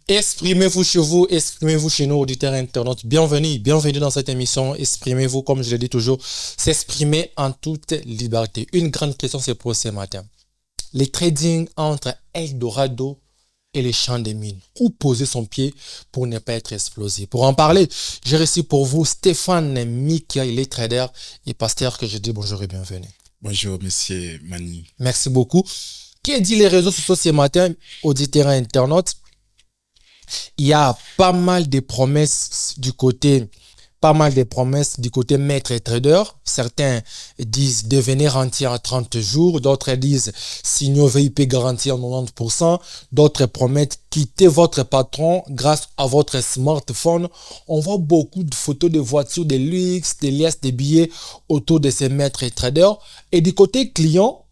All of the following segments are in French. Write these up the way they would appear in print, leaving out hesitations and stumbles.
Exprimez-vous chez vous, exprimez-vous chez nos auditeurs internautes. Bienvenue dans cette émission. Exprimez-vous, comme je le dis toujours, s'exprimer en toute liberté. Une grande question se pose ce matin. Les trading entre Eldorado et les champs des mines. Où poser son pied pour ne pas être explosé? Pour en parler, j'ai reçu pour vous Stéphane Mika, il est trader et pasteur, que je dis bonjour et bienvenue. Bonjour, monsieur Mani. Merci beaucoup. Qui dit les réseaux sociaux ce matin, auditeurs internautes? Il y a pas mal de promesses du côté maître et trader. Certains disent devenir rentier en 30 jours, d'autres disent signaux VIP garantis en 90%, d'autres promettent quitter votre patron grâce à votre smartphone. On voit beaucoup de photos de voitures, de luxe, de liasses, de billets autour de ces maîtres et traders. Et du côté client,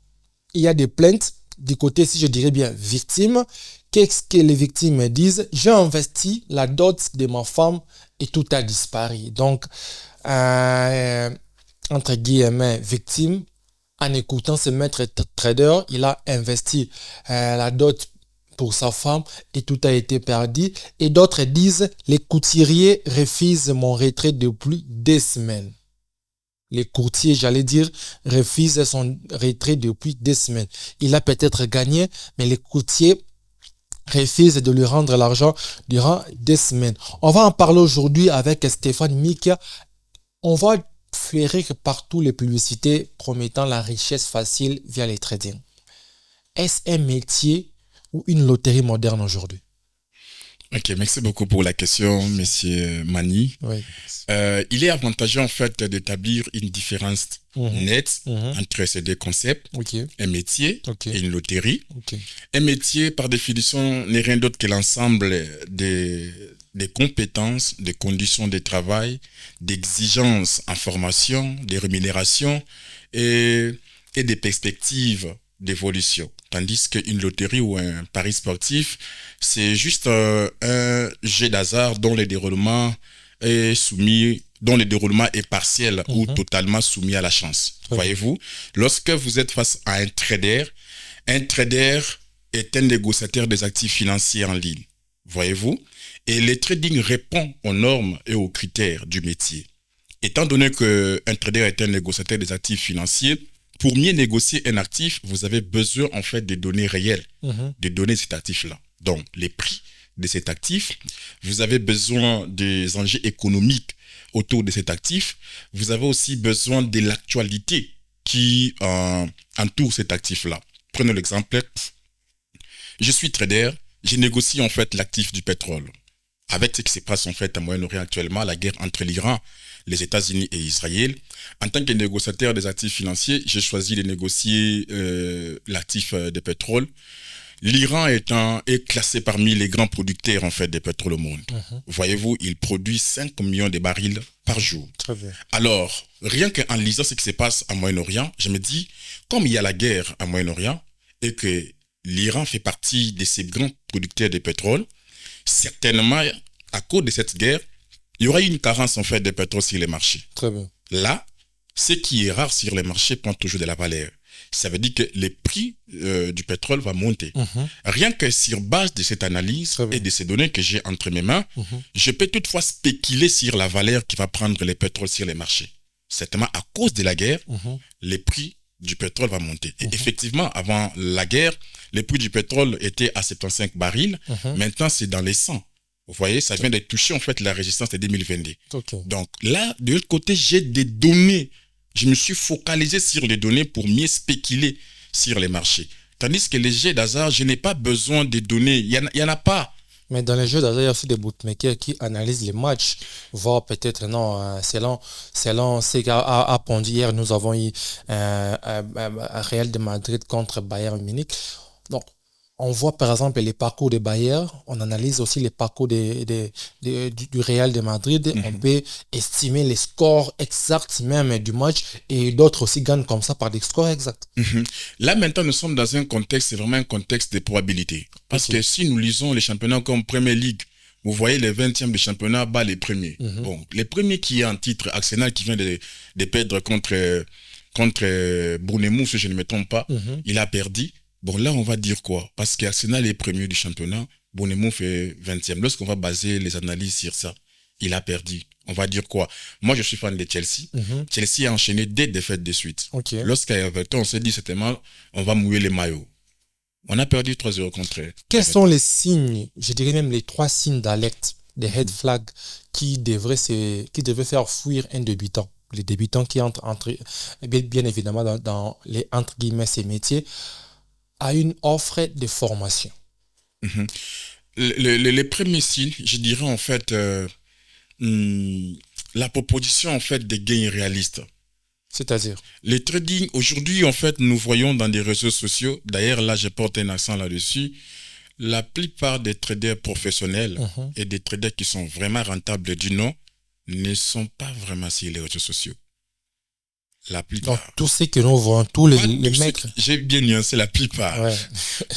il y a des plaintes. Du côté, si je dirais bien, victime. Qu'est-ce que les victimes disent? J'ai investi la dot de ma femme et tout a disparu. Donc, entre guillemets, victime, en écoutant ce maître trader, il a investi la dot pour sa femme et tout a été perdu. Et d'autres disent, les couturiers refusent mon retrait depuis 2 semaines. Les courtiers, refusent son retrait depuis 2 semaines. Il a peut-être gagné, mais les courtiers refusent de lui rendre l'argent durant 2 semaines. On va en parler aujourd'hui avec Stéphane Mika. On va flairer partout les publicités promettant la richesse facile via les trading. Est-ce un métier ou une loterie moderne aujourd'hui? Ok, merci beaucoup pour la question, monsieur Mani. Oui. Il est avantageux en fait d'établir une différence nette entre ces deux concepts. Okay. Un métier et une loterie. Okay. Un métier, par définition, n'est rien d'autre que l'ensemble des compétences, des conditions de travail, d'exigences en formation, des rémunérations et des perspectives d'évolution. Tandis qu'une loterie ou un pari sportif, c'est juste un jeu d'hasard dont le déroulement est partiel ou totalement soumis à la chance. Voyez-vous, lorsque vous êtes face à un trader est un négociateur des actifs financiers en ligne. Voyez-vous, et le trading répond aux normes et aux critères du métier. Étant donné qu'un trader est un négociateur des actifs financiers, pour mieux négocier un actif, vous avez besoin en fait de données réelles, de données de cet actif-là. Donc, les prix de cet actif, vous avez besoin des enjeux économiques autour de cet actif, vous avez aussi besoin de l'actualité qui entoure cet actif-là. Prenons l'exemple, je suis trader, je négocie en fait l'actif du pétrole. Avec ce qui se passe en fait à Moyen-Orient actuellement, la guerre entre l'Iran, les États-Unis et Israël, en tant que négociateur des actifs financiers, j'ai choisi de négocier l'actif de pétrole. L'Iran est classé parmi les grands producteurs en fait de pétrole au monde. Voyez-vous, il produit 5 millions de barils par jour. Très bien. Alors, rien qu'en lisant ce qui se passe à Moyen-Orient, je me dis, comme il y a la guerre à Moyen-Orient et que l'Iran fait partie de ces grands producteurs de pétrole, certainement, à cause de cette guerre, il y aura une carence en fait de pétrole sur les marchés. Très bien. Là, ce qui est rare sur les marchés prend toujours de la valeur. Ça veut dire que les prix du pétrole vont monter. Rien que sur base de cette analyse et de ces données que j'ai entre mes mains, je peux toutefois spéculer sur la valeur qui va prendre le pétrole sur les marchés. Certainement, à cause de la guerre, les prix du pétrole vont monter. Et effectivement, avant la guerre, les prix du pétrole étaient à 75 barils. Maintenant, c'est dans les 100. Vous voyez, ça vient de toucher en fait la résistance de 2022. Donc là, de l'autre côté, j'ai des données. Je me suis focalisé sur les données pour mieux spéculer sur les marchés. Tandis que les jeux d'hasard, je n'ai pas besoin de données. Il y en a pas. Mais dans les jeux d'hasard, il y a aussi des bookmakers qui analysent les matchs, voire peut-être non, selon ce qu'a pondu hier, nous avons eu Real de Madrid contre Bayern Munich. Donc, on voit par exemple les parcours de Bayern, on analyse aussi les parcours du Real de Madrid, on peut estimer les scores exacts même du match et d'autres aussi gagnent comme ça par des scores exacts. Là maintenant nous sommes dans un contexte, c'est vraiment un contexte de probabilité. Parce que si nous lisons les championnats comme Premier League, vous voyez les 20e de championnat bat les premiers. Bon, les premiers qui est en titre, Arsenal qui vient de perdre contre Bournemouth, si je ne me trompe pas, il a perdu. Bon, là, on va dire quoi? Parce qu'Arsenal est premier du championnat, Bonnemou fait 20e. Lorsqu'on va baser les analyses sur ça, il a perdu. On va dire quoi? Moi, je suis fan de Chelsea. Chelsea a enchaîné des défaites de suite. Ok. Lorsqu'à Everton, on s'est dit, certainement, on va mouiller les maillots. On a perdu 3-0 contre Quels sont les signes, je dirais même les 3 signes d'alerte, des red flags qui devraient faire fuir un débutant? Les débutants qui entrent bien évidemment dans les entre guillemets ces métiers à une offre de formation. Les premiers signes, je dirais en fait la proposition en fait des gains réalistes. C'est-à-dire? Les trading, aujourd'hui en fait nous voyons dans des réseaux sociaux, d'ailleurs là je porte un accent là-dessus, la plupart des traders professionnels et des traders qui sont vraiment rentables du nom ne sont pas vraiment sur les réseaux sociaux. La plupart. Donc, tous ceux que nous voyons, tous les mecs. J'ai bien nuancé la plupart. Ouais.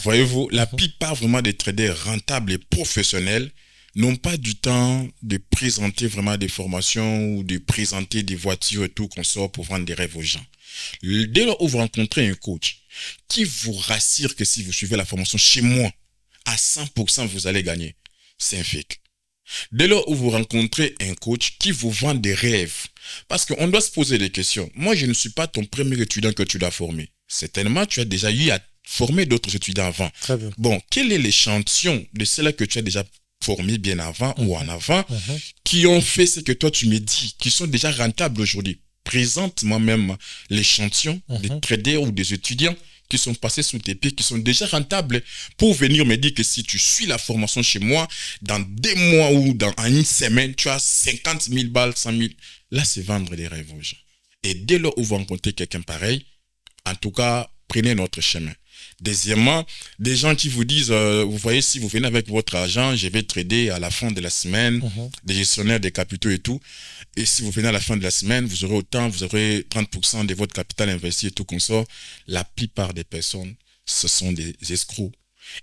Voyez-vous, la plupart vraiment des traders rentables et professionnels n'ont pas du temps de présenter vraiment des formations ou de présenter des voitures et tout qu'on sort pour vendre des rêves aux gens. Dès lors où vous rencontrez un coach qui vous rassure que si vous suivez la formation chez moi, à 100% vous allez gagner, c'est un fake. Dès lors où vous rencontrez un coach qui vous vend des rêves, parce qu'on doit se poser des questions. Moi, je ne suis pas ton premier étudiant que tu dois former. Certainement, tu as déjà eu à former d'autres étudiants avant. Très bien. Bon, quel est l'échantillon de ceux-là que tu as déjà formés bien avant ou en avant, qui ont fait ce que toi tu me dis, qui sont déjà rentables aujourd'hui? Présente moi-même l'échantillon des traders ou des étudiants qui sont passés sous tes pieds, qui sont déjà rentables, pour venir me dire que si tu suis la formation chez moi, dans 2 mois ou en une semaine, tu as 50 000 balles, 100 000. Là, c'est vendre des rêves aux gens. Et dès lors où vous rencontrez quelqu'un pareil, en tout cas, prenez notre chemin. Deuxièmement, des gens qui vous disent, vous voyez, si vous venez avec votre argent, je vais trader à la fin de la semaine, des gestionnaires des capitaux et tout. Et si vous venez à la fin de la semaine, vous aurez autant, vous aurez 30% de votre capital investi et tout comme ça. La plupart des personnes, ce sont des escrocs.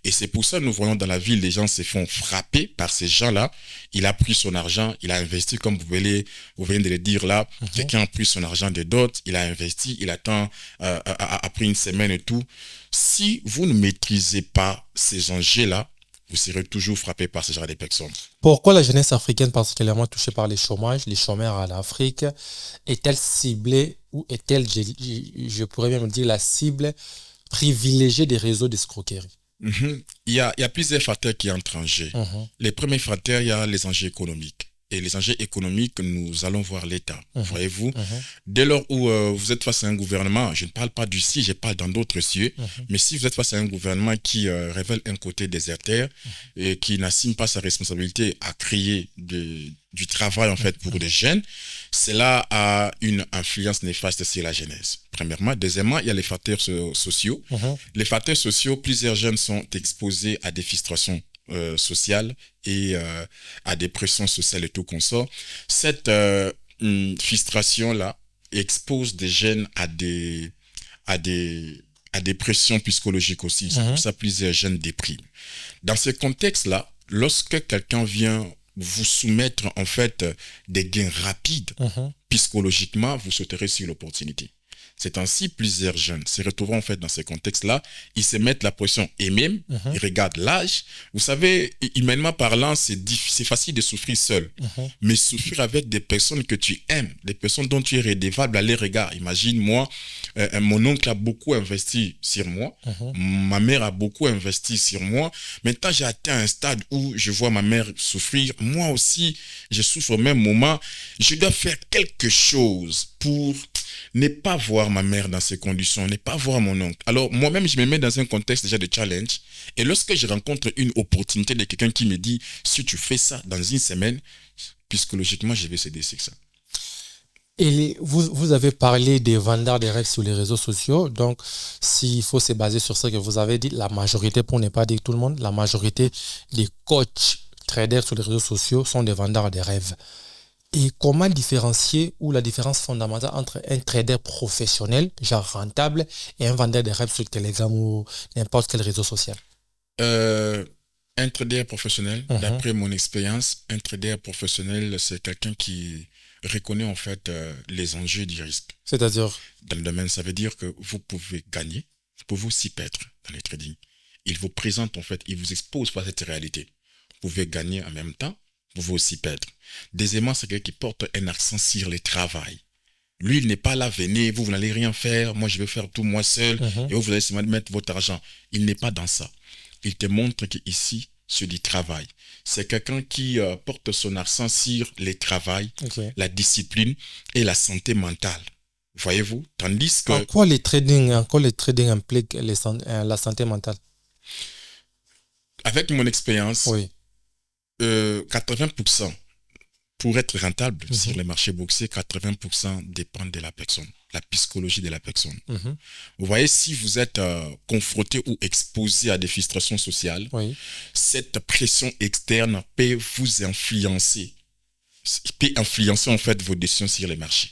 Et c'est pour ça que nous voyons dans la ville, les gens se font frapper par ces gens-là. Il a pris son argent, il a investi, comme vous venez de le dire là. Quelqu'un a pris son argent de dot, il a investi, il attend après une semaine et tout. Si vous ne maîtrisez pas ces enjeux-là, vous serez toujours frappé par ce genre de personnes. Pourquoi la jeunesse africaine, particulièrement touchée par les chômages, les chômeurs en Afrique, est-elle ciblée ou est-elle, je pourrais même dire, la cible privilégiée des réseaux d'escroquerie? Il y a plusieurs facteurs qui entrent en jeu. Les premiers facteurs, il y a les enjeux économiques. Et les enjeux économiques, nous allons voir l'État. Voyez-vous, dès lors où vous êtes face à un gouvernement, je ne parle pas d'ici, je parle dans d'autres cieux, mais si vous êtes face à un gouvernement qui révèle un côté déserteur et qui n'assume pas sa responsabilité à créer du travail en fait pour des jeunes, cela a une influence néfaste sur la jeunesse. Premièrement. Deuxièmement, il y a les facteurs sociaux. Les facteurs sociaux, plusieurs jeunes sont exposés à des frustrations sociales et à des pressions sociales et tout qu'on sort. Cette frustration-là expose des jeunes à des pressions psychologiques aussi. C'est pour ça que plusieurs jeunes dépriment. Dans ce contexte-là, lorsque quelqu'un vient vous soumettre en fait des gains rapides, psychologiquement, vous sauterez sur l'opportunité. C'est ainsi plusieurs jeunes se retrouvent en fait dans ces contextes-là, ils se mettent la pression et même ils regardent l'âge. Vous savez, humainement parlant, c'est facile de souffrir seul, mais souffrir avec des personnes que tu aimes, des personnes dont tu es redevable à les regards. Imagine moi, mon oncle a beaucoup investi sur moi, ma mère a beaucoup investi sur moi. Maintenant, j'ai atteint un stade où je vois ma mère souffrir. Moi aussi, je souffre au même moment. Je dois faire quelque chose pour ne pas voir ma mère dans ces conditions, ne pas voir mon oncle. Alors, moi-même, je me mets dans un contexte déjà de challenge. Et lorsque je rencontre une opportunité de quelqu'un qui me dit, si tu fais ça dans une semaine, psychologiquement, je vais céder sur ça. Et vous avez parlé des vendeurs de rêves sur les réseaux sociaux. Donc, s'il faut se baser sur ce que vous avez dit, la majorité, pour ne pas dire tout le monde, la majorité des coachs traders sur les réseaux sociaux sont des vendeurs de rêves. Et comment différencier ou la différence fondamentale entre un trader professionnel, genre rentable, et un vendeur de rêves sur Telegram ou n'importe quel réseau social? Un trader professionnel, d'après mon expérience, un trader professionnel, c'est quelqu'un qui reconnaît en fait les enjeux du risque. C'est-à-dire? Dans le domaine, ça veut dire que vous pouvez gagner, vous pouvez aussi perdre dans les trading. il vous présente en fait, il vous expose face à cette réalité. Vous pouvez gagner en même temps, vous pouvez aussi perdre. Deuxièmement, c'est quelqu'un qui porte un accent sur le travail. Lui, il n'est pas là, venez, vous n'allez rien faire, moi je vais faire tout moi seul, et vous allez seulement mettre votre argent. Il n'est pas dans ça. Il te montre qu'ici, c'est du travail. C'est quelqu'un qui porte son accent sur le travail, la discipline et la santé mentale. Voyez-vous? Tandis que... En quoi les trading impliquent la santé mentale? Avec mon expérience, Oui. 80%, pour être rentable sur les marchés boursiers, 80% dépend de la personne, la psychologie de la personne. Vous voyez, si vous êtes confronté ou exposé à des frustrations sociales, cette pression externe peut vous influencer. Peut influencer en fait vos décisions sur les marchés.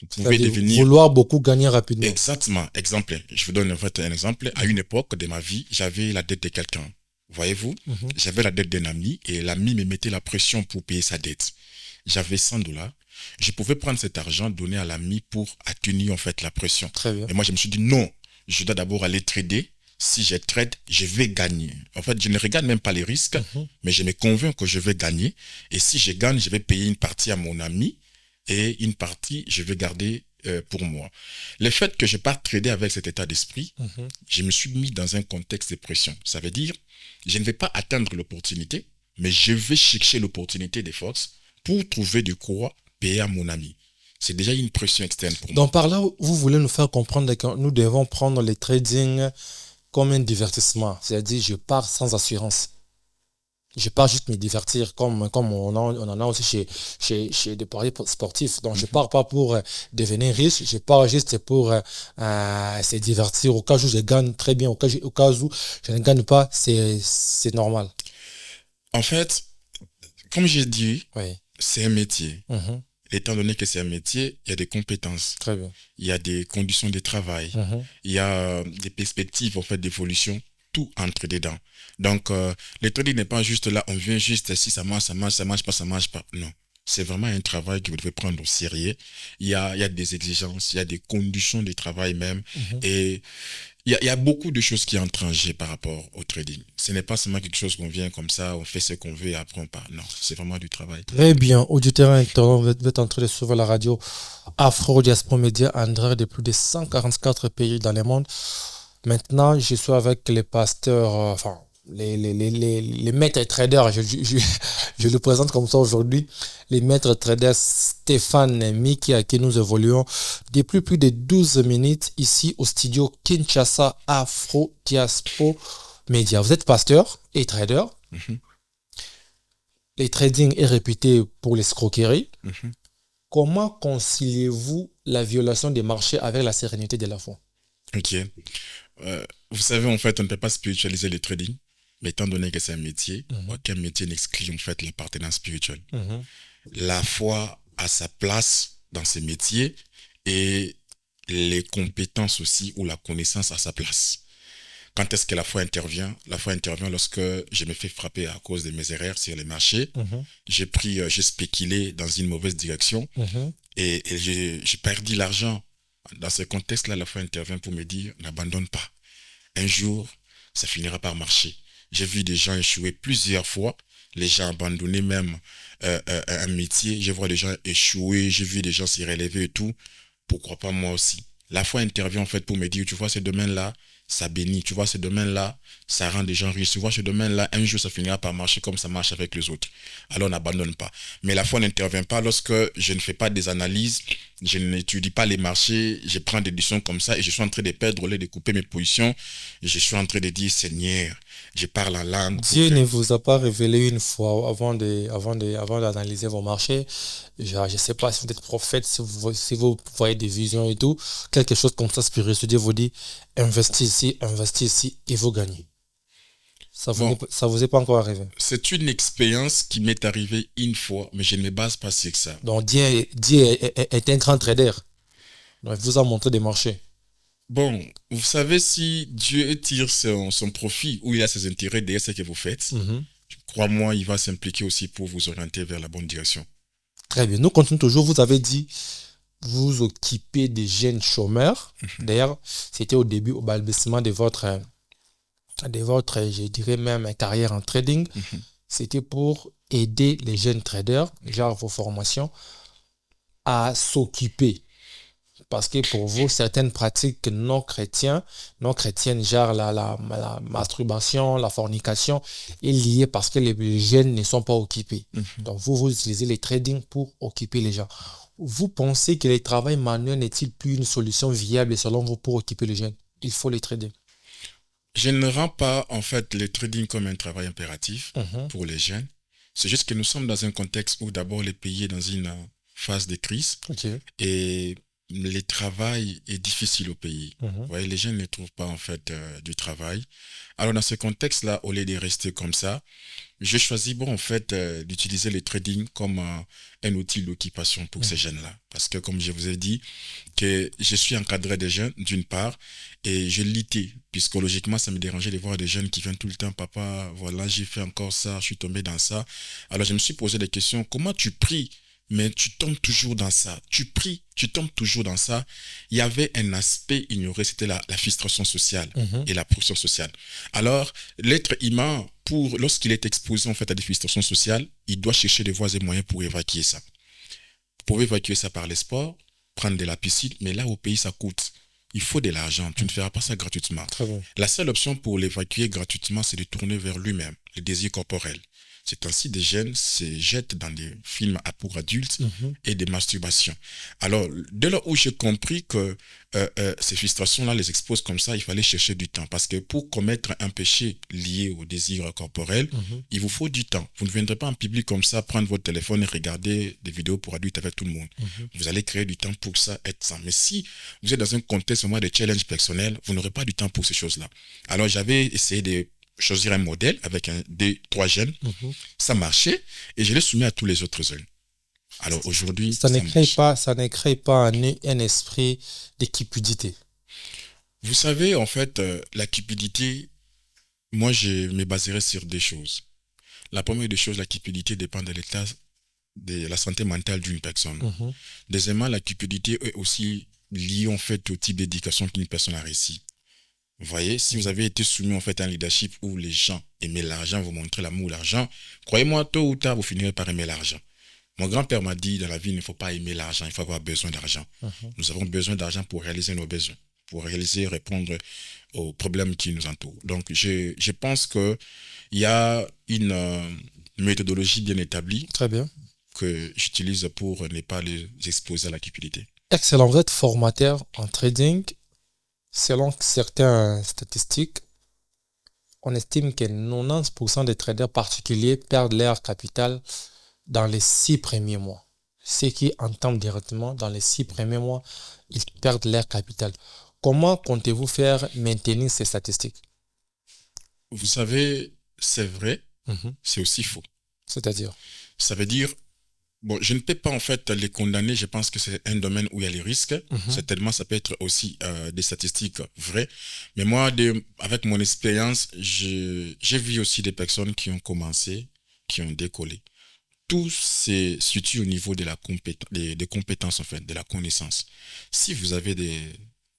Vous pouvez devenir... Vouloir beaucoup gagner rapidement. Exactement. Exemple, je vous donne en fait un exemple. À une époque de ma vie, j'avais la dette de quelqu'un. Voyez-vous, j'avais la dette d'un ami et l'ami me mettait la pression pour payer sa dette. J'avais $100. Je pouvais prendre cet argent, donner à l'ami pour atténuer en fait la pression. Très bien. Et moi, je me suis dit non, je dois d'abord aller trader. Si je trade, je vais gagner. En fait, je ne regarde même pas les risques, mais je me convainc que je vais gagner. Et si je gagne, je vais payer une partie à mon ami et une partie, je vais garder pour moi. Le fait que je parte trader avec cet état d'esprit, je me suis mis dans un contexte de pression. Ça veut dire, je ne vais pas atteindre l'opportunité, mais je vais chercher l'opportunité des forces pour trouver de quoi payer à mon ami. C'est déjà une pression externe pour moi. Donc par là, vous voulez nous faire comprendre que nous devons prendre le trading comme un divertissement. C'est-à-dire, je pars sans assurance. Je pars juste me divertir comme on en a aussi chez des paris sportifs. Donc, je pars pas pour devenir riche, je pars juste pour se divertir. Au cas où je gagne très bien, au cas où je ne gagne pas, c'est normal. En fait, comme j'ai dit, c'est un métier. Étant donné que c'est un métier, il y a des compétences. Très bien. Il y a des conditions de travail. Il y a des perspectives en fait d'évolution. Tout entre dedans. Donc, le trading n'est pas juste là, on vient juste, si ça marche, ça marche pas. Non. C'est vraiment un travail que vous devez prendre au sérieux. Il y a des exigences, il y a des conditions de travail même. Et il y a beaucoup de choses qui entrent en jeu par rapport au trading. Ce n'est pas seulement quelque chose qu'on vient comme ça, on fait ce qu'on veut et après on part. Non, c'est vraiment du travail. Très bien. Auditeurs et internautes, vous êtes en train de suivre la radio Afro Diaspora Média en direct de plus de 144 pays dans le monde. Maintenant, je suis avec les pasteurs, les maîtres traders, je le présente comme ça aujourd'hui, les maîtres traders Stéphane et Mickey, à qui nous évoluons depuis plus de 12 minutes ici au studio Kinshasa Afro Diaspora Média. Vous êtes pasteur et trader. Le trading est réputé pour l'escroquerie. Comment conciliez-vous la violation des marchés avec la sérénité de la foi? Ok. Vous savez, en fait, on ne peut pas spiritualiser le trading, mais étant donné que c'est un métier, aucun métier n'exclut en fait l'appartenance spirituelle. La foi a sa place dans ce métier et les compétences aussi ou la connaissance a sa place. Quand est-ce que la foi intervient? La foi intervient lorsque je me fais frapper à cause de mes erreurs sur les marchés. J'ai spéculé dans une mauvaise direction et j'ai perdu l'argent. Dans ce contexte-là, la foi intervient pour me dire, n'abandonne pas. Un jour, ça finira par marcher. J'ai vu des gens échouer plusieurs fois, les gens abandonner même un métier. Je vois des gens échouer, j'ai vu des gens s'y relever et tout. Pourquoi pas moi aussi? La foi intervient en fait pour me dire, tu vois, ce domaine-là, ça bénit. Tu vois, ce domaine-là, ça rend des gens riches. Tu vois, ce domaine-là, un jour, ça finira par marcher comme ça marche avec les autres. Alors, on n'abandonne pas. Mais la foi n'intervient pas lorsque je ne fais pas des analyses, je n'étudie pas les marchés, je prends des décisions comme ça et je suis en train de perdre au lieu de couper mes positions. Et je suis en train de dire, Seigneur, je parle en langue. Dieu ne vous a pas révélé une fois avant d'analyser vos marchés. Je ne sais pas si vous êtes prophète, si vous voyez des visions et tout. Quelque chose comme ça, spirituel, Dieu vous dit, investis ici et vous gagnez. Ça vous est pas encore arrivé? C'est une expérience qui m'est arrivée une fois, mais je ne me base pas sur ça. Donc Dieu est un grand trader. Donc il vous a montré des marchés. Bon, vous savez, si Dieu tire son profit ou il a ses intérêts derrière ce que vous faites, crois-moi, il va s'impliquer aussi pour vous orienter vers la bonne direction. Très bien. Nous continuons toujours. Vous avez dit, vous occupez des jeunes chômeurs. D'ailleurs, c'était au début, au balbutiement de votre de votre, je dirais même, carrière en trading, Mhm. c'était pour aider les jeunes traders, genre vos formations, à s'occuper. Parce que pour vous, certaines pratiques non chrétiennes, genre la masturbation, la fornication, est liée parce que les jeunes ne sont pas occupés. Mhm. Donc, vous utilisez les trading pour occuper les gens. Vous pensez que le travail manuel n'est-il plus une solution viable selon vous pour occuper les jeunes? Il faut les trading. Je ne rends pas en fait le trading comme un travail impératif Mhm. pour les jeunes. C'est juste que nous sommes dans un contexte où d'abord le pays est dans une phase de crise Ok. et le travail est difficile au pays. Mhm. Vous voyez, les jeunes ne trouvent pas en fait du travail. Alors dans ce contexte-là, au lieu de rester comme ça, j'ai choisi, bon, en fait, d'utiliser le trading comme un outil d'occupation pour ces Mhm. jeunes-là. Parce que, comme je vous ai dit, que je suis encadré des jeunes, d'une part, et je luttais. Psychologiquement, ça me dérangeait de voir des jeunes qui viennent tout le temps, papa, voilà, j'ai fait encore ça, je suis tombé dans ça. Alors, je me suis posé des questions. Comment tu pries, mais tu tombes toujours dans ça? Tu pries, tu tombes toujours dans ça. Il y avait un aspect ignoré, c'était la frustration sociale Mhm. et la pression sociale. Alors, l'être humain, lorsqu'il est exposé en fait à des frustrations sociales, il doit chercher des voies et moyens pour évacuer ça. Pour évacuer ça par les sports, prendre de la piscine, mais là au pays ça coûte. Il faut de l'argent, tu ne feras pas ça gratuitement. Très bien. La seule option pour l'évacuer gratuitement, c'est de tourner vers lui-même, le désir corporel. C'est ainsi des jeunes se jettent dans des films pour adultes Mhm. et des masturbations. Alors, dès lors où j'ai compris que ces frustrations-là les exposent comme ça, il fallait chercher du temps. Parce que pour commettre un péché lié au désir corporel, Mhm. il vous faut du temps. Vous ne viendrez pas en public comme ça, prendre votre téléphone et regarder des vidéos pour adultes avec tout le monde. Mhm. Vous allez créer du temps pour ça, être ça. Mais si vous êtes dans un contexte vraiment de challenge personnel, vous n'aurez pas du temps pour ces choses-là. Alors, j'avais essayé de choisir un modèle avec des 3 jeunes. Mhm. Ça marchait et je l'ai soumis à tous les autres jeunes. Alors aujourd'hui, ça marche. Ça ne crée pas un esprit d'équipudité. Vous savez, en fait, la cupidité, moi, je me baserais sur 2 choses. La première des choses, la cupidité dépend de l'état de la santé mentale d'une personne. Mhm. Deuxièmement, la cupidité est aussi liée, en fait, au type d'éducation qu'une personne a réussi. Vous voyez, si vous avez été soumis en fait à un leadership où les gens aimaient l'argent, vous montrez l'amour, l'argent, croyez-moi, tôt ou tard, vous finirez par aimer l'argent. Mon grand-père m'a dit, dans la vie, il ne faut pas aimer l'argent, il faut avoir besoin d'argent. Mhm. Nous avons besoin d'argent pour réaliser nos besoins, pour réaliser, répondre aux problèmes qui nous entourent. Donc, je pense qu'il y a une méthodologie bien établie Très bien. que j'utilise pour ne pas les exposer à la cupidité. Excellent. Vous êtes formateur en trading. Selon certaines statistiques, on estime que 90% des traders particuliers perdent leur capital dans les 6 premiers mois. Ceux qui entament directement dans les 6 premiers mois, ils perdent leur capital. Comment comptez-vous faire maintenir ces statistiques? Vous savez, c'est vrai, Mhm. c'est aussi faux. C'est-à-dire? Ça veut dire, bon, je ne peux pas en fait les condamner, je pense que c'est un domaine où il y a les risques. Mhm. Certainement, ça peut être aussi des statistiques vraies. Mais moi, avec mon expérience, j'ai vu aussi des personnes qui ont commencé, qui ont décollé. Tout se situe au niveau de des compétences, en fait, de la connaissance. Si vous avez de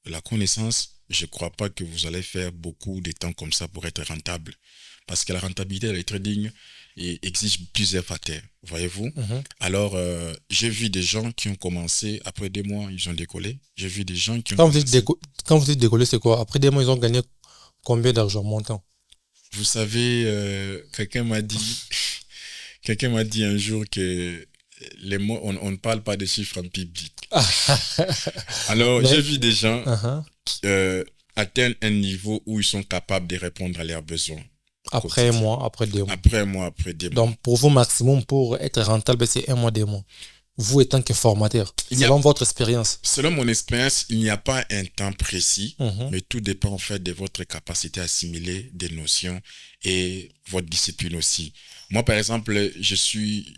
la connaissance, je ne crois pas que vous allez faire beaucoup de temps comme ça pour être rentable. Parce que la rentabilité dans trading exige plusieurs facteurs, voyez-vous. Mhm. Alors, j'ai vu des gens qui ont commencé, après 2 mois, ils ont décollé. J'ai vu des gens qui ont Quand vous dites commencé. quand vous dites décoller, c'est quoi? Après 2 mois, ils ont gagné combien d'argent montant? Vous savez, quelqu'un m'a dit un jour que les mots, on ne parle pas de chiffres en public. Alors, Mais, j'ai vu des gens uh-huh. atteindre un niveau où ils sont capables de répondre à leurs besoins Après un quotidiens. mois, après 2 mois. Après un mois, après 2 mois. Donc, pour vous, maximum, pour être rentable, c'est 1 mois, 2 mois. Vous étant que formateur, Il y a- selon votre expérience. Selon mon expérience, il n'y a pas un temps précis, Mhm. mais tout dépend en fait de votre capacité à assimiler des notions et votre discipline aussi. Moi, par exemple, je suis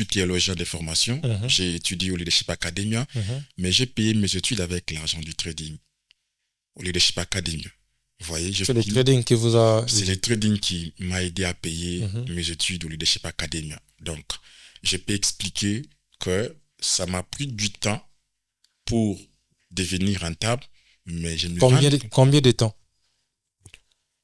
théologien de formation. Mhm. J'ai étudié au Leadership Academia, Mhm. mais j'ai payé mes études avec l'argent du trading au Leadership Academia. Vous voyez, C'est le trading qui vous a... c'est le trading qui m'a aidé à payer Mhm. mes études au Leadership Academia. Donc, je peux expliquer que ça m'a pris du temps pour devenir rentable, mais je me rends Combien de temps?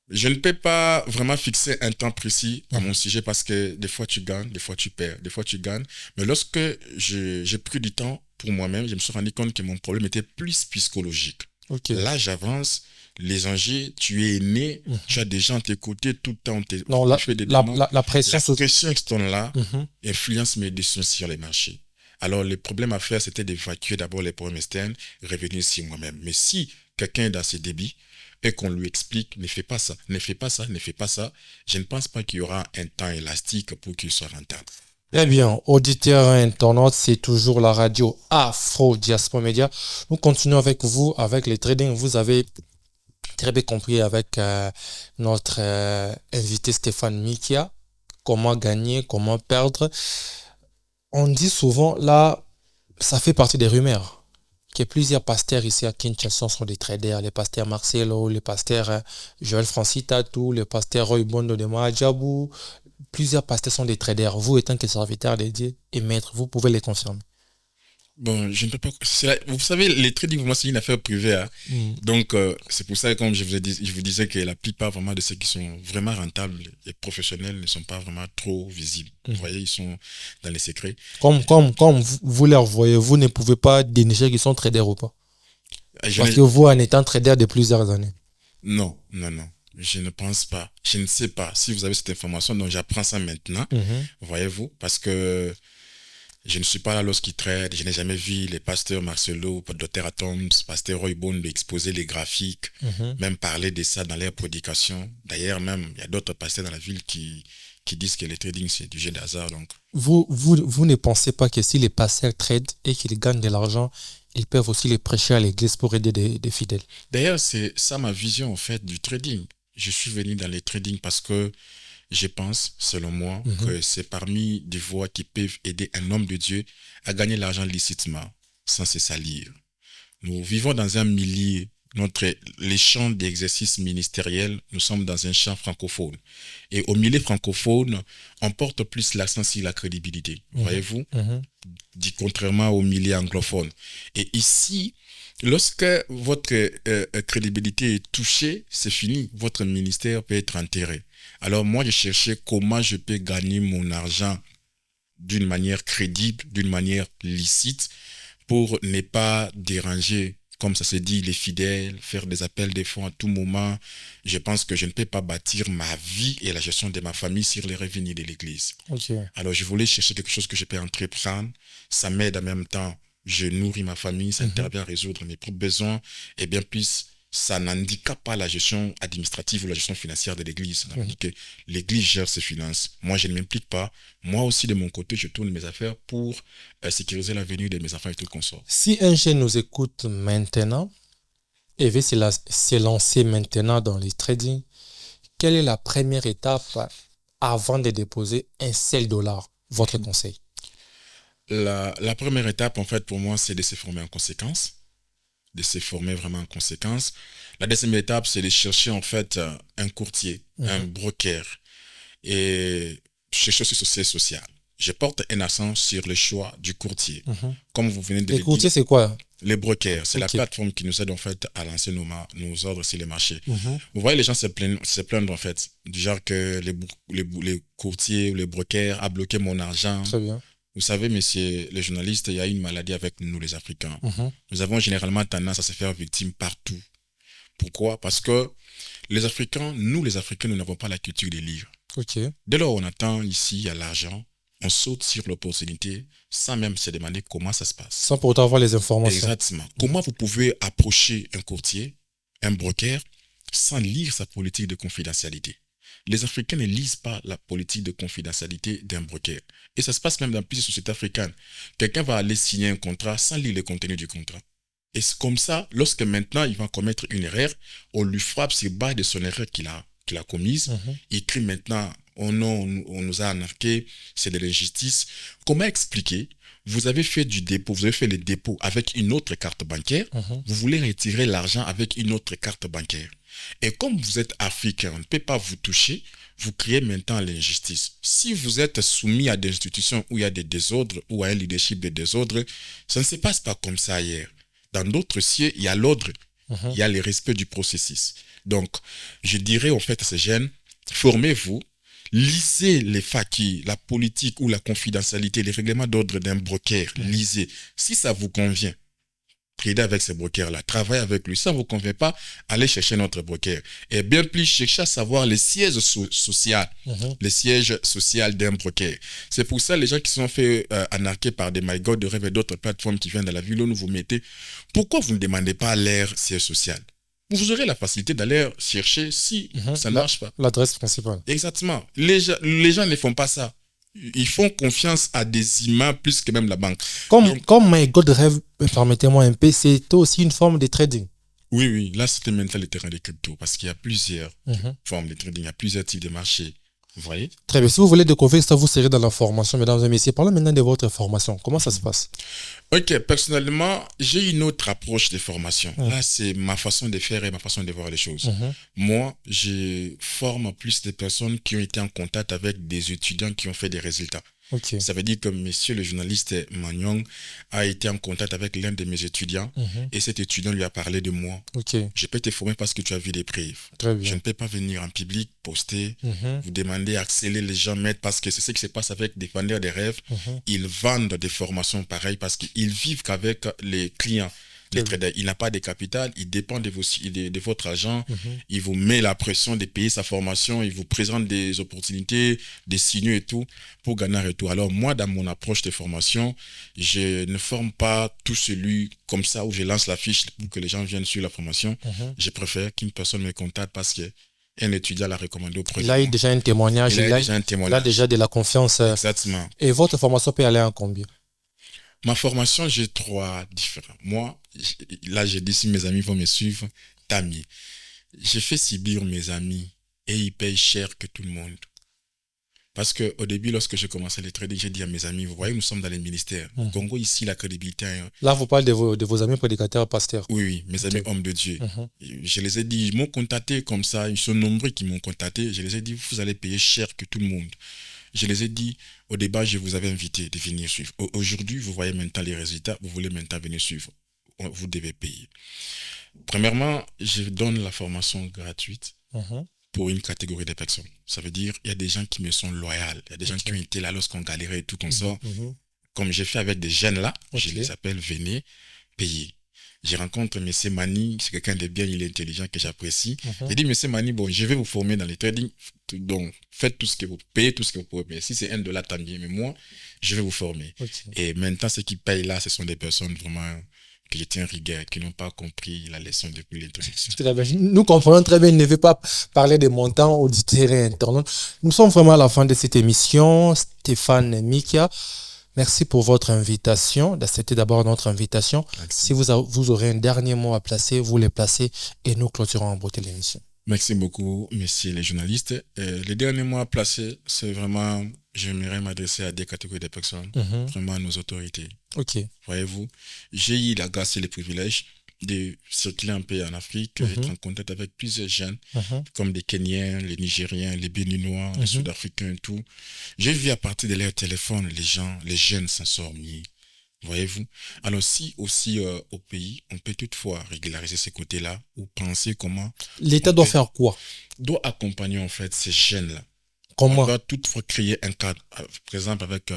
Je ne peux pas vraiment fixer un temps précis à mon sujet parce que des fois tu gagnes, des fois tu perds, des fois tu gagnes. Mais lorsque j'ai pris du temps pour moi-même, je me suis rendu compte que mon problème était plus psychologique. Ok. Là, j'avance, les enjeux, tu es né, tu as des gens à tes côtés, tout le temps, Non, tu fais des demandes. la pression La pression externe-là Mhm. influence mes décisions sur les marchés. Alors, le problème à faire, c'était d'évacuer d'abord les problèmes externes, revenir sur moi-même. Mais si quelqu'un est dans ses débits et qu'on lui explique, ne fais pas ça, ne fais pas ça, ne fais pas ça, je ne pense pas qu'il y aura un temps élastique pour qu'il soit rentable. Très bien, auditeurs et internautes, c'est toujours la radio Afro Diaspora Media. Nous continuons avec vous, avec les trading. Vous avez très bien compris avec notre invité Stéphane Mikia, comment gagner, comment perdre. On dit souvent, là, ça fait partie des rumeurs, que plusieurs pasteurs ici à Kinshasa sont des traders. Les pasteurs Marcelo, les pasteurs Joël Francis Tatou, les pasteurs Roy Bondo de Mahajabou. Plusieurs pasteurs sont des traders. Vous, étant que serviteur de Dieu et maître, vous pouvez les confirmer. Bon, je ne peux pas. Vous savez, les trading, moi, c'est une affaire privée. Hein. Donc, c'est pour ça que, comme je vous disais, que la plupart vraiment de ceux qui sont vraiment rentables et professionnels ne sont pas vraiment trop visibles. Vous voyez, ils sont dans les secrets. Comme vous leur voyez, vous ne pouvez pas dénicher qu'ils sont traders ou pas. Parce que vous, en étant trader de plusieurs années. Non. Je ne pense pas. Je ne sais pas si vous avez cette information. Donc, j'apprends ça maintenant. Voyez-vous, parce que je ne suis pas là lorsqu'ils traitent. Je n'ai jamais vu les pasteurs Marcelo, Dr. Atoms, pasteur Roy Bond exposer les graphiques, même parler de ça dans leurs prédications. D'ailleurs, même, il y a d'autres pasteurs dans la ville qui disent que le trading, c'est du jeu d'hasard. Donc. Vous ne pensez pas que si les pasteurs tradent et qu'ils gagnent de l'argent, ils peuvent aussi les prêcher à l'église pour aider des fidèles? D'ailleurs, c'est ça ma vision, en fait, du trading. Je suis venu dans le trading parce que je pense, selon moi, que c'est parmi des voies qui peuvent aider un homme de Dieu à gagner l'argent licitement, sans se salir. Nous vivons dans un milieu, les champs d'exercice ministériel, nous sommes dans un champ francophone. Et au milieu francophone, on porte plus l'accent sur la crédibilité, voyez-vous, contrairement au milieu anglophone. Et ici, lorsque votre crédibilité est touchée, c'est fini. Votre ministère peut être enterré. Alors moi, je cherchais comment je peux gagner mon argent d'une manière crédible, d'une manière licite, pour ne pas déranger, comme ça se dit, les fidèles, faire des appels de fonds à tout moment. Je pense que je ne peux pas bâtir ma vie et la gestion de ma famille sur les revenus de l'église. Okay. Alors je voulais chercher quelque chose que je peux entreprendre. Ça m'aide en même temps. Je nourris ma famille, ça intervient à résoudre mes propres besoins, et bien plus, ça n'handicape pas la gestion administrative ou la gestion financière de l'église. Ça veut dire que l'église gère ses finances. Moi, je ne m'implique pas. Moi aussi, de mon côté, je tourne mes affaires pour sécuriser l'avenir de mes enfants et tout consort. Si un jeune nous écoute maintenant et veut se lancer maintenant dans les trading, quelle est la première étape avant de déposer un seul dollar? Votre conseil? La première étape, en fait, pour moi, c'est de se former en conséquence. De se former vraiment en conséquence. La deuxième étape, c'est de chercher, en fait, un courtier, un broker, et chercher aussi sur social. Je porte un accent sur le choix du courtier. Comme vous venez de le dire. Les courtiers, c'est quoi? Les brokers, c'est la plateforme qui nous aide, en fait, à lancer nos ordres sur les marchés. Vous voyez, les gens se plaignent, en fait, du genre que les courtiers ou les brokers a bloqué mon argent. Très bien. Vous savez, messieurs les journalistes, il y a une maladie avec nous, les Africains. Nous avons généralement tendance à se faire victime partout. Pourquoi? Parce que les Africains, nous n'avons pas la culture des livres. Okay. Dès lors on attend ici à l'argent, on saute sur l'opportunité sans même se demander comment ça se passe. Sans pour autant avoir les informations. Exactement. Comment vous pouvez approcher un courtier, un broker, sans lire sa politique de confidentialité? Les Africains ne lisent pas la politique de confidentialité d'un broker. Et ça se passe même dans plusieurs sociétés africaines. Quelqu'un va aller signer un contrat sans lire le contenu du contrat. Et c'est comme ça, lorsque maintenant il va commettre une erreur, on lui frappe sur bas de son erreur qu'il a commise. Il crie maintenant, oh non, on nous a arnaqué, c'est de l'injustice. Comment expliquer? Vous avez fait du dépôt, vous avez fait le dépôt avec une autre carte bancaire, vous voulez retirer l'argent avec une autre carte bancaire. Et comme vous êtes africain, on ne peut pas vous toucher, vous créez maintenant l'injustice. Si vous êtes soumis à des institutions où il y a des désordres ou à un leadership de désordre, ça ne se passe pas comme ça ailleurs. Dans d'autres cieux, il y a l'ordre. Il y a le respect du processus. Donc, je dirais en fait à ces jeunes, formez-vous, lisez les fakis, la politique ou la confidentialité, les règlements d'ordre d'un broker, lisez. Si ça vous convient, tradez avec ce broker-là, travaillez avec lui. Si ça ne vous convient pas, allez chercher notre broker. Et bien plus, cherchez à savoir les sièges sociaux, les sièges sociaux d'un broker. C'est pour ça, les gens qui sont fait anarquer par des MyGod de rêve et d'autres plateformes qui viennent de la ville où nous vous mettez, pourquoi vous ne demandez pas leur siège social? Vous aurez la facilité d'aller chercher si ça ne marche pas. L'adresse principale. Exactement. Les gens ne font pas ça. Ils font confiance à des humains plus que même la banque. Comme MyGod Rêve, permettez-moi un peu, c'est aussi une forme de trading. Oui. Là, c'était maintenant le terrain des cryptos parce qu'il y a plusieurs formes de trading, il y a plusieurs types de marchés. Vous voyez? Très bien. Si vous voulez découvrir ça, vous serez dans la formation, mesdames et messieurs. Parlons maintenant de votre formation. Comment ça se passe? Ok, personnellement, j'ai une autre approche de formation. Là, c'est ma façon de faire et ma façon de voir les choses. Moi, je forme plus de personnes qui ont été en contact avec des étudiants qui ont fait des résultats. Ça veut dire que monsieur le journaliste Magnon a été en contact avec l'un de mes étudiants et cet étudiant lui a parlé de moi. Je peux te former parce que tu as vu des preuves. Je ne peux pas venir en public, poster, vous demander, accélérer les gens, mettre, parce que c'est ce qui se passe avec des vendeurs de rêves. Ils vendent des formations pareilles parce qu'ils vivent qu'avec les clients. Les traders, il n'a pas de capital, il dépend de votre agent, il vous met la pression de payer sa formation, il vous présente des opportunités, des signaux et tout pour gagner un retour. Alors moi, dans mon approche de formation, je ne forme pas tout celui comme ça où je lance la fiche pour que les gens viennent sur la formation. Je préfère qu'une personne me contacte parce que un étudiant l'a recommandé au président. Il a eu déjà un témoignage, il a déjà de la confiance. Exactement. Et votre formation peut aller en combien? Ma formation, j'ai 3 différents. Moi, là, j'ai dit si mes amis vont me suivre, tant mieux. J'ai fait subir mes amis et ils payent cher que tout le monde. Parce qu'au début, lorsque j'ai commencé le trading, j'ai dit à mes amis, vous voyez, nous sommes dans les ministères. Au Congo, ici, la crédibilité... Là, vous parlez de vos amis prédicateurs, pasteurs. Oui, mes amis hommes de Dieu. Je les ai dit, ils m'ont contacté comme ça, ils sont nombreux qui m'ont contacté. Je les ai dit, vous allez payer cher que tout le monde. Je les ai dit, au débat, je vous avais invité de venir suivre. Aujourd'hui, vous voyez maintenant les résultats, vous voulez maintenant venir suivre. Vous devez payer. Premièrement, je donne la formation gratuite pour une catégorie de personnes. Ça veut dire, il y a des gens qui me sont loyaux. Il y a des gens qui ont été là lorsqu'on galérait et tout comme ça. Comme j'ai fait avec des jeunes là, je les appelle, venez payer. Je rencontre M. Mani, c'est quelqu'un de bien, il est intelligent, que j'apprécie. J'ai dit, M. Mani, bon, je vais vous former dans les trading, donc faites tout ce que vous payez, tout ce que vous pouvez payer. Si c'est $1, tant mieux, mais moi, je vais vous former. Et maintenant, ceux qui payent là, ce sont des personnes vraiment que je tiens rigueur, qui n'ont pas compris la leçon depuis l'introduction. Nous comprenons très bien, il ne veut pas parler des montants auditeurs et internautes. Nous sommes vraiment à la fin de cette émission. Stéphane Mikia, merci pour votre invitation, d'accepter d'abord notre invitation. Merci. Si vous aurez un dernier mot à placer, vous les placez et nous clôturons en beauté l'émission. Merci beaucoup, messieurs les journalistes. Le dernier mot à placer, c'est vraiment, j'aimerais m'adresser à des catégories de personnes, vraiment à nos autorités. Voyez-vous, j'ai eu la grâce et le privilège de circuler un peu en Afrique, être en contact avec plusieurs jeunes, comme des Kenyans, les Nigériens, les Béninois, les Sud-Africains et tout. J'ai vu à partir de leur téléphone, les jeunes s'en sortent mieux. Voyez-vous? Alors si aussi au pays, on peut toutefois régulariser ces côtés-là ou penser comment... L'État doit faire quoi? Doit accompagner en fait ces jeunes-là. Comment? On doit toutefois créer un cadre, par exemple avec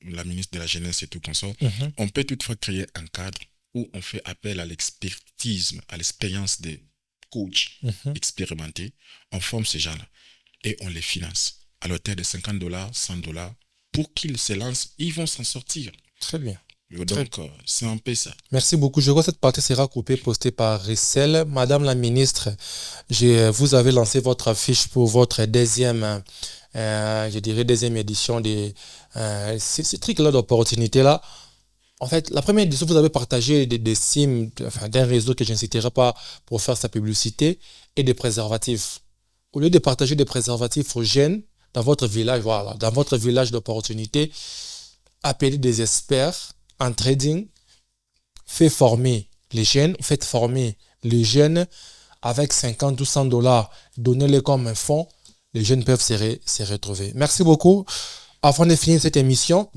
la ministre de la Jeunesse et tout comme ça. On peut toutefois créer un cadre où on fait appel à l'expertise, à l'expérience des coachs expérimentés. On forme ces gens-là et on les finance à l'hauteur de $50, $100 pour qu'ils se lancent. Ils vont s'en sortir. Très bien. Donc, c'est un peu ça. Merci beaucoup. Je crois que cette partie sera coupée, postée par Rissel. Madame la ministre, vous avez lancé votre affiche pour votre deuxième édition de ces trucs-là d'opportunités-là. En fait, la première édition, vous avez partagé des sims d'un réseau que je ne citerai pas pour faire sa publicité et des préservatifs. Au lieu de partager des préservatifs aux jeunes dans votre village, voilà, dans votre village d'opportunités, appelez des experts en trading, faites former les jeunes avec 50 ou $100, donnez-les comme un fonds, les jeunes peuvent se retrouver. Merci beaucoup. Avant de finir cette émission,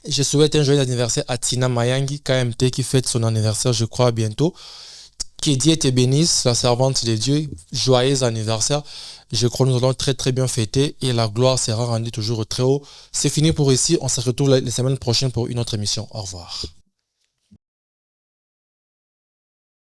je souhaite un joyeux anniversaire à Tina Mayangi, KMT, qui fête son anniversaire, je crois, bientôt. Que Dieu te bénisse, la servante de Dieu. Joyeux anniversaire. Je crois que nous allons très très bien fêter et la gloire sera rendue toujours très haut. C'est fini pour ici. On se retrouve la semaine prochaine pour une autre émission. Au revoir.